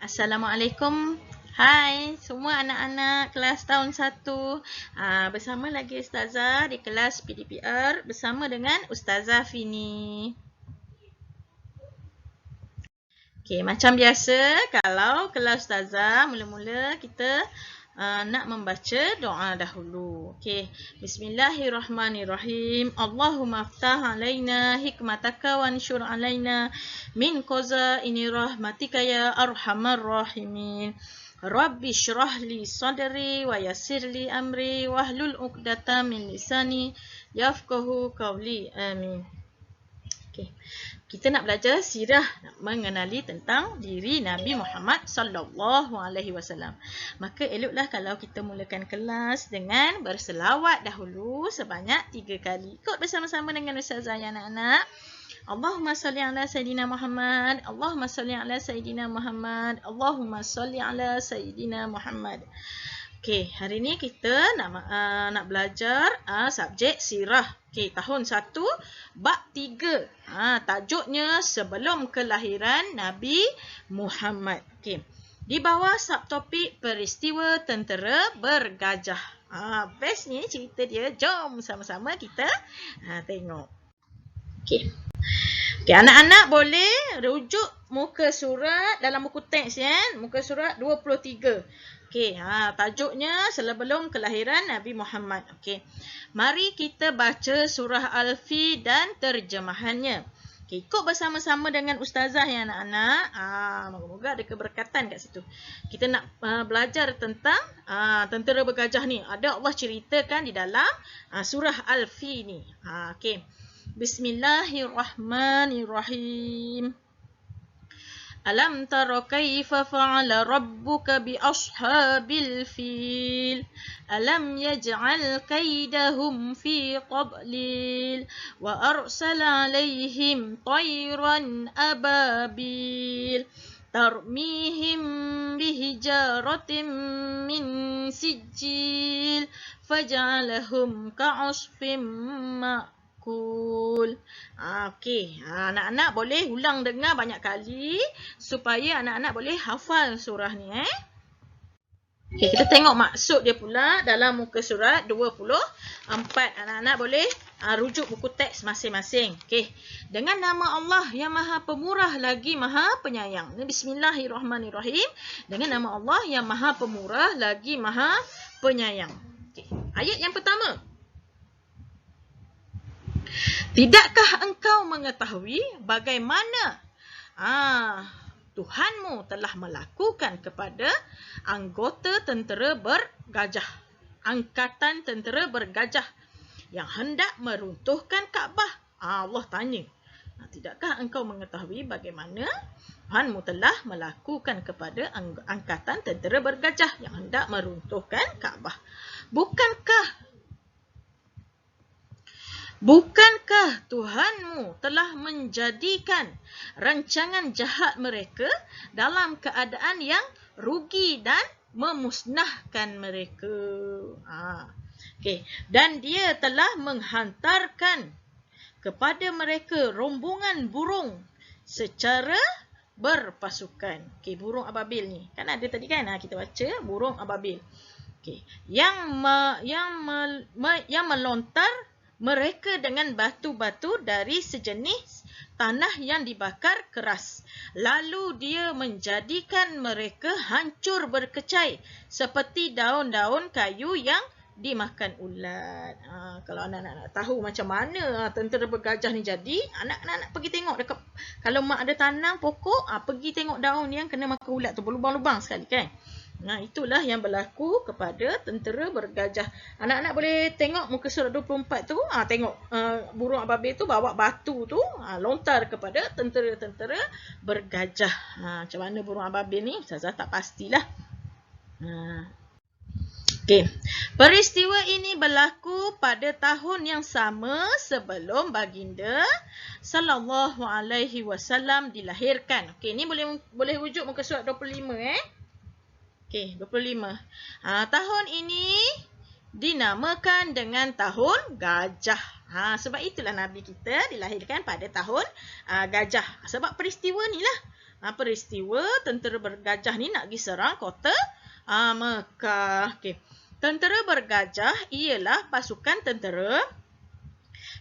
Assalamualaikum. Hai semua anak-anak kelas tahun 1. Bersama lagi Ustazah di kelas PDPR bersama dengan Ustazah Fini. Okey, macam biasa kalau kelas Ustazah mula-mula kita nak membaca doa dahulu. Okey, bismillahirrahmanirrahim. Allahumma aftah alaina hikmataka wa anshur alaina min qazaini rahmatika ya arhamar rahimin. Rabbi syrah li sadri wa yassir li amri wahlul 'uqdatam min lisani yafqahu qawli. Amin. Okey. Kita nak belajar sirah, nak mengenali tentang diri Nabi Muhammad sallallahu alaihi wasallam. Maka eloklah kalau kita mulakan kelas dengan berselawat dahulu sebanyak 3 kali. Ikut bersama-sama dengan ustazah ya anak-anak. Allahumma salli ala Sayyidina Muhammad. Allahumma salli ala Sayyidina Muhammad. Allahumma salli ala Sayyidina Muhammad. Okey, hari ni kita nak belajar subjek sirah. Okey, tahun 1 bab 3. Tajuknya sebelum kelahiran Nabi Muhammad. Okey. Di bawah subtopik peristiwa tentera bergajah. Best ni cerita dia. Jom sama-sama kita tengok. Okey. Okey, anak-anak boleh rujuk muka surat dalam buku teks ya. Muka surat 23. Okey, tajuknya sebelum kelahiran Nabi Muhammad. Okey. Mari kita baca surah Al-Fi dan terjemahannya. Okey, ikut bersama-sama dengan ustazah ya anak-anak. Moga-moga ada keberkatan kat situ. Kita nak belajar tentang tentera bergajah ni. Ada Allah ceritakan di dalam surah Al-Fi ni. Okey. Bismillahirrahmanirrahim. Alam tara kaifa fa'ala rabbuka bi ashabil fil. Alam yaj'al kaidahum fi qablil. Wa arsala alaihim tayran ababil. Tarmihim bihijaratin min sijil. Faj'alahum ka'asfim ma'kul. Okey, anak-anak boleh ulang dengar banyak kali supaya anak-anak boleh hafal surah ni Okey, kita tengok maksud dia pula dalam muka surat 24. Anak-anak boleh rujuk buku teks masing-masing. Okey, dengan nama Allah yang Maha Pemurah lagi Maha Penyayang. Bismillahirrahmanirrahim. Dengan nama Allah yang Maha Pemurah lagi Maha Penyayang. Okey, ayat yang pertama. Tidakkah engkau mengetahui bagaimana Tuhanmu telah melakukan kepada anggota tentera bergajah, angkatan tentera bergajah yang hendak meruntuhkan Kaabah? Allah tanya, tidakkah engkau mengetahui bagaimana Tuhanmu telah melakukan kepada angkatan tentera bergajah yang hendak meruntuhkan Kaabah? Bukankah Tuhanmu telah menjadikan rancangan jahat mereka dalam keadaan yang rugi dan memusnahkan mereka? Okay. Dan dia telah menghantarkan kepada mereka rombongan burung secara berpasukan. Okay, burung ababil ni. Kan ada tadi kan kita baca burung ababil. Okay. Yang melontar mereka dengan batu-batu dari sejenis tanah yang dibakar keras. Lalu dia menjadikan mereka hancur berkecai seperti daun-daun kayu yang dimakan ulat. Kalau anak-anak nak tahu macam mana tentera bergajah ni jadi, anak-anak pergi tengok dekat, kalau mak ada tanam pokok, pergi tengok daun yang kena makan ulat tu, berlubang-lubang sekali kan. Itulah yang berlaku kepada tentera bergajah. Anak-anak boleh tengok muka surat 24 tu. Tengok burung ababil tu bawa batu tu lontar kepada tentera-tentera bergajah. Macam mana burung ababil ni? Ustazah tak pastilah. Okey. Peristiwa ini berlaku pada tahun yang sama sebelum baginda sallallahu alaihi wasallam dilahirkan. Okey, ni boleh rujuk muka surat 25 Okey, 25. Tahun ini dinamakan dengan tahun gajah. Sebab itulah Nabi kita dilahirkan pada tahun gajah. Sebab peristiwa ni lah. peristiwa tentera bergajah ni nak pergi serang kota Mekah. Okey. Tentera bergajah ialah pasukan tentera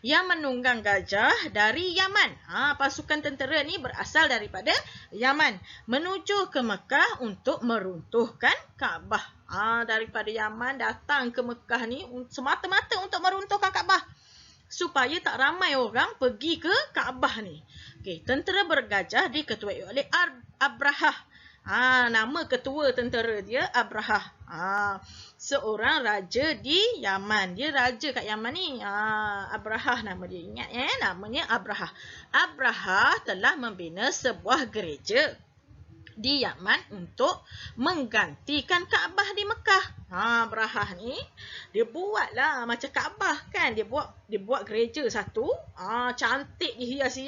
yang menunggang gajah dari Yaman. Pasukan tentera ni berasal daripada Yaman menuju ke Mekah untuk meruntuhkan Kaabah. Daripada Yaman datang ke Mekah ni semata-mata untuk meruntuhkan Kaabah supaya tak ramai orang pergi ke Kaabah ni. Okey, tentera bergajah diketuai oleh Abrahah. Nama ketua tentera dia Abrahah. Seorang raja di Yaman. Dia raja kat Yaman ni. Abrahah nama dia. Ingat namanya Abrahah. Abrahah telah membina sebuah gereja di Yaman untuk menggantikan Kaabah di Mekah. Abrahah ni dia buatlah macam Kaabah kan. Dia buat gereja satu. Cantik, dihias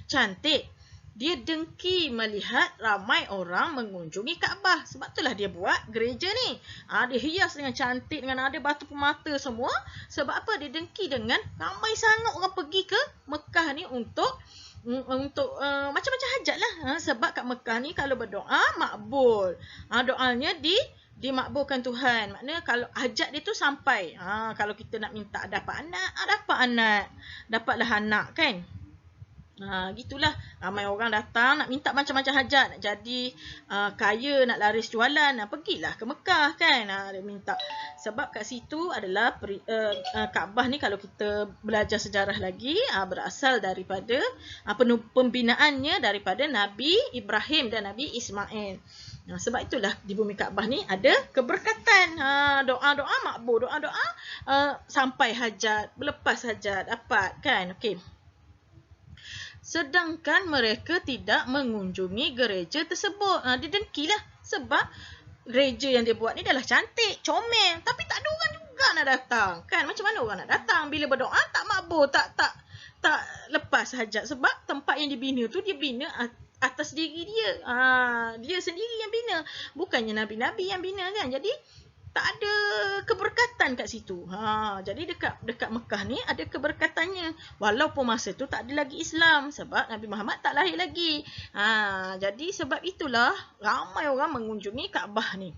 cantik. Dia dengki melihat ramai orang mengunjungi Kaabah. Sebab itulah dia buat gereja ni. Dia hias dengan cantik, dengan ada batu permata semua. Sebab apa? Dia dengki dengan ramai sangat orang pergi ke Mekah ni untuk macam-macam hajat lah. Sebab kat Mekah ni kalau berdoa, makbul. Doanya dimakbulkan Tuhan. Maknanya kalau hajat dia tu sampai. Kalau kita nak minta dapat anak, dapat anak. Dapatlah anak kan. Gitulah, ramai orang datang nak minta macam-macam hajat, nak jadi kaya, nak laris jualan, pergilah ke Mekah kan. Dia minta. Sebab kat situ adalah Kaabah ni kalau kita belajar sejarah lagi, berasal daripada pembinaannya daripada Nabi Ibrahim dan Nabi Ismail. Sebab itulah di bumi Kaabah ni ada keberkatan. Doa-doa makbul, doa-doa sampai hajat, berlepas hajat, dapat kan. Okey. Sedangkan mereka tidak mengunjungi gereja tersebut. Dia dengkilah sebab gereja yang dia buat ni adalah cantik, comel, tapi tak ada orang juga nak datang. Kan macam mana orang nak datang bila berdoa tak makbul, tak lepas hajat. Sebab tempat yang dibina tu dia bina atas diri dia. Dia sendiri yang bina, bukannya nabi-nabi yang bina kan. Jadi tak ada keberkatan kat situ. Jadi dekat Mekah ni ada keberkatannya. Walaupun masa tu tak ada lagi Islam. Sebab Nabi Muhammad tak lahir lagi. Jadi sebab itulah ramai orang mengunjungi Kaabah ni.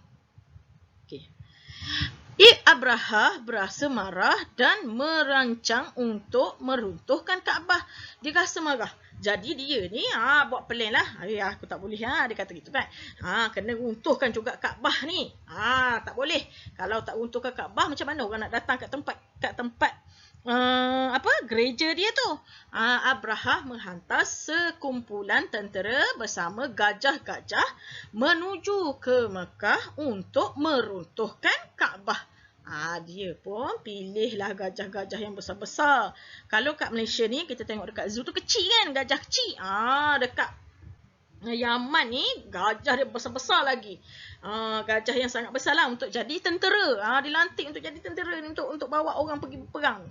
Okay. Abrahah berasa marah dan merancang untuk meruntuhkan Kaabah. Dia rasa marah. Jadi dia ni buat plan lah. Aku tak boleh dia kata gitu kan. Kena runtuhkan juga Kaabah ni. Tak boleh. Kalau tak runtuhkan Kaabah, macam mana orang nak datang kat tempat gereja dia tu. Abrahah menghantar sekumpulan tentera bersama gajah-gajah menuju ke Mekah untuk meruntuhkan Kaabah. Dia pun pilihlah gajah-gajah yang besar-besar. Kalau kat Malaysia ni kita tengok dekat zoo tu kecil kan, gajah kecil. Dekat Yaman ni gajah dia besar-besar lagi. Gajah yang sangat besar lah untuk jadi tentera. Dilantik untuk jadi tentera untuk bawa orang pergi berperang.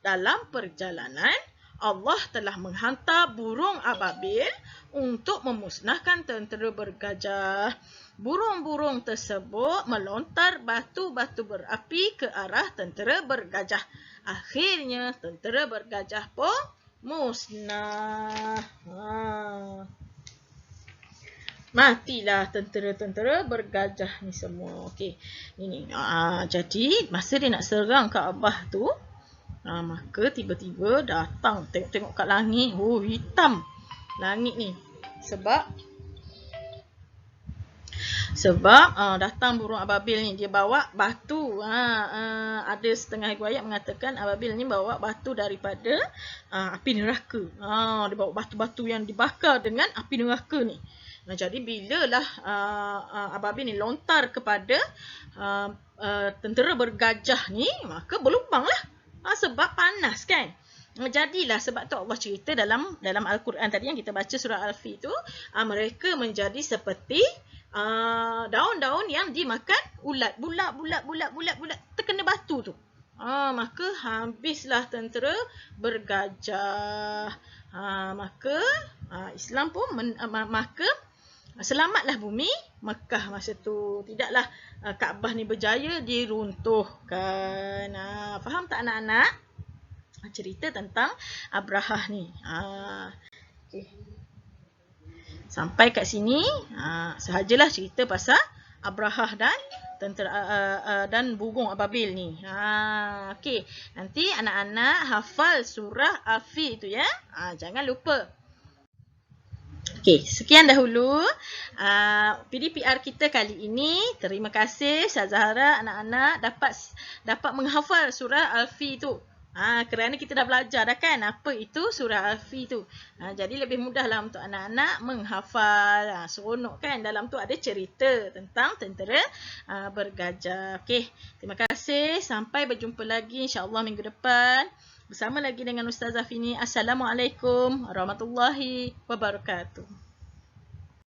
Dalam perjalanan Allah telah menghantar burung ababil untuk memusnahkan tentera bergajah. Burung-burung tersebut melontar batu-batu berapi ke arah tentera bergajah. Akhirnya tentera bergajah pun musnah. Matilah tentera-tentera bergajah ni semua. Okey. Ini. Jadi masa dia nak serang Kaabah tu, maka tiba-tiba datang tengok kat langit. Hitam langit ni. Sebab datang burung ababil ni, dia bawa batu. Ada setengah riwayat mengatakan ababil ni bawa batu daripada api neraka. Dia bawa batu-batu yang dibakar dengan api neraka ni. Jadi bilalah ababil ni lontar kepada tentera bergajah ni, maka berlubang lah. Sebab panas kan. Jadilah sebab tu Allah cerita dalam Al-Quran tadi yang kita baca surah Al-Fi tu, mereka menjadi seperti daun-daun yang dimakan ulat. Bulat terkena batu tu. Maka habislah tentera bergajah. Maka Islam pun maka selamatlah bumi Mekah masa tu. Tidaklah Kaabah ni berjaya diruntuhkan. Faham tak anak-anak? Cerita tentang Abrahah ni. Okay. Sampai kat sini sahajalah cerita pasal Abrahah dan dan burung ababil ni. Okey, nanti anak-anak hafal surah Al-Fil tu ya. Jangan lupa. Okey, sekian dahulu PDPR kita kali ini. Terima kasih Ustaz Zahra, anak-anak dapat menghafal surah Al-Fil tu. Kerana kita dah belajar dah kan apa itu surah Al-Fil tu. Jadi lebih mudahlah untuk anak-anak menghafal. Seronok kan, dalam tu ada cerita tentang tentera bergajah. Okey, terima kasih. Sampai berjumpa lagi insya-Allah minggu depan. Bersama lagi dengan Ustazah Fini. Assalamualaikum warahmatullahi wabarakatuh.